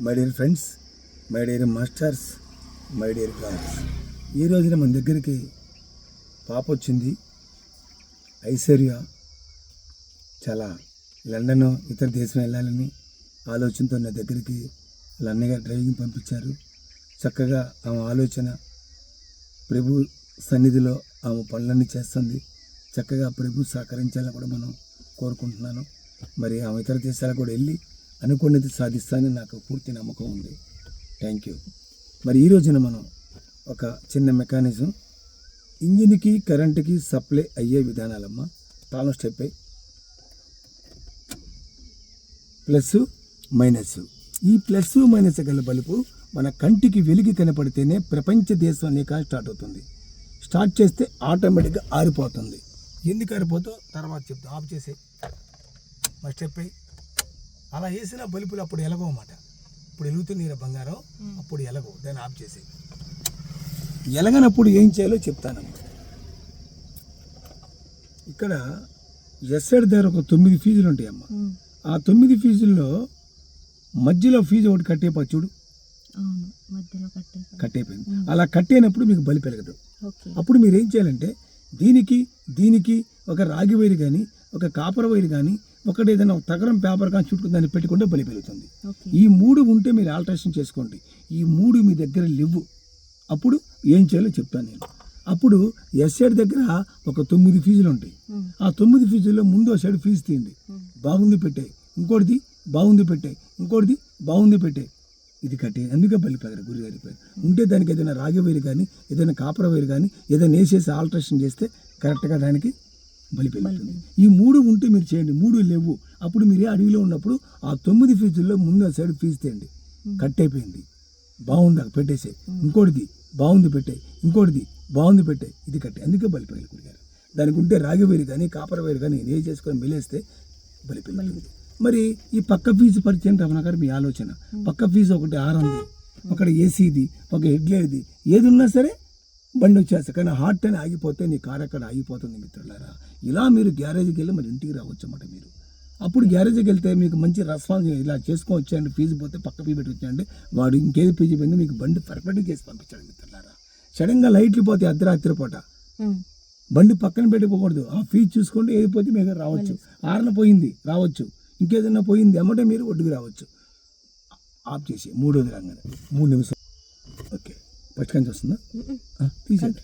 My dear friends, my dear masters, my dear God's, ఈ రోజున మన దగ్గరికి పాప వచ్చింది. ఐశ్వర్య చాలా లండన్ ఇతర దేశం వెళ్ళాలని ఆలోచనతో నా దగ్గరికి వాళ్ళ అన్నయ్య డ్రైవింగ్ పంపించారు. చక్కగా ఆమె ఆలోచన ప్రభు సన్నిధిలో ఆమె పనులన్నీ చేస్తుంది. చక్కగా ప్రభు సహకరించాలని కూడా మనం కోరుకుంటున్నాను. మరి ఆమె ఇతర దేశాలకు కూడా వెళ్ళి అనుకున్నది సాధిస్తానని నాకు పూర్తి నమ్మకం ఉంది. Thank you. మరి ఈ రోజున మనం ఒక చిన్న మెకానిజం, ఇంజిన్కి కరెంటుకి సప్లై అయ్యే విధానాలమ్మా. తాను స్టెప్ అయ్యి ప్లస్ మైనస్. ఈ ప్లస్ మైనస్ గల బలుపు మన కంటికి వెలిగి కనపడితేనే ప్రపంచ దేశం అనేక స్టార్ట్ అవుతుంది. స్టార్ట్ చేస్తే ఆటోమేటిక్గా ఆరిపోతుంది. ఎందుకు ఆరిపోతో తర్వాత చెప్తా. ఆఫ్ చేసే మా స్టెప్ అయ్యి అలా వేసిన బలుపులు అప్పుడు ఎలగవు అన్నమాట. ఇప్పుడు వెలుగుతుంది బంగారం, అప్పుడు ఎలగవు. దాన్ని ఆఫ్ చేసే. ఎలగనప్పుడు ఏం చేయాలో చెప్తానమ్మా. ఇక్కడ ఎస్సైడ్ దగ్గర ఒక 9 ఫీజులు ఉంటాయమ్మా. ఆ 9 ఫీజుల్లో మధ్యలో ఫీజు ఒకటి కట్టేపా చూడు, కట్టేపోయింది. అలా కట్టేనప్పుడు మీకు బలి పెరగదు. అప్పుడు మీరు ఏం చేయాలంటే దీనికి ఒక రాగి వైరు కానీ ఒక కాపర్ వైరు కానీ ఒకటి ఏదైనా తగరం పేపర్ కానీ చుట్టూ దాన్ని పెట్టుకుంటే బలి పెరుగుతుంది. ఈ 3 ఉంటే మీరు ఆల్టరేషన్ చేసుకోండి. ఈ 3 మీ దగ్గర లేవు. అప్పుడు ఏం చేయాలో చెప్తాను నేను. అప్పుడు ఎస్ సైడ్ దగ్గర ఒక 9 ఫీజులు ఉంటాయి. ఆ 9 ఫీజుల్లో ముందు సైడ్ ఫీజు తీయండి. బాగుంది పెట్టాయి, ఇంకోటిది బాగుంది పెట్టాయి, ఇంకోటిది బాగుంది పెట్టాయి. ఇది కట్టే అందుకే బలి పెరగరు. గురిగారి పేరు ఉంటే దానికి ఏదైనా రాగి వైరు కానీ ఏదైనా కాపర్ వైరు కానీ ఏదైనా వేసేసి ఆల్టరేషన్ చేస్తే కరెక్ట్గా దానికి బలి పెరుగుతుంది. ఈ 3 ఉంటే మీరు చేయండి. 3 లేవు. అప్పుడు మీరే అడవిలో ఉన్నప్పుడు ఆ 9 ఫీజుల్లో ముందు సైడ్ ఫీజు తీయండి. కట్ అయిపోయింది, బాగుందా పెట్టేసే, ఇంకోటిది బాగుంది పెట్టాయి, ఇంకోటిది బాగుంది పెట్టాయి. ఇది కట్టే అందుకే బలి పెరగలు గురిగారు. దానికి ఉంటే రాగి వైరు కానీ కాపర్ వైరు కానీ ఏ చేసుకొని మెలేస్తే బలి పెరుగుతుంది. మరి ఈ పక్క ఫీజు పరిచయం రమణ గారు మీ ఆలోచన. పక్క ఫీజు ఒకటి ఆరంది, ఒకటి ఏసీది, ఒక హెడ్లైట్ది, ఏది ఉన్నా సరే బండి వచ్చేస్తా. కానీ హార్ట్ అని ఆగిపోతే నీ కారు అక్కడ ఆగిపోతుంది మిత్రులారా. ఇలా మీరు గ్యారేజ్కి వెళ్ళి మరి ఇంటికి రావచ్చు అన్నమాట. మీరు అప్పుడు గ్యారేజ్కి వెళ్తే మీకు మంచి రెస్పాన్స్ ఇలా చేసుకోవచ్చు అండి. ఫీజు పోతే పక్క ఫీజు పెట్టి వచ్చాయండి, వాడు ఇంకేది ఫీజు పోయింది మీకు బండి పర్ఫెక్ట్గా చేసి పంపించాడు మిత్రులారా. సడన్గా లైట్లు పోతే అర్ధరాత్రి పూట బండి పక్కన పెట్టిపోకూడదు. ఆ ఫీజు చూసుకోండి, ఏది పోతే మీకు రావచ్చు. ఆరన పోయింది రావచ్చు, ఇంకేదైనా పోయింది అమ్మటే మీరు ఒడ్డుకు రావచ్చు. ఆఫ్ చేసి 3వ రంగానే 3 నిమిషాలు. ఓకే, ఫస్ట్ కంచి వస్తుందా? తీసేయండి.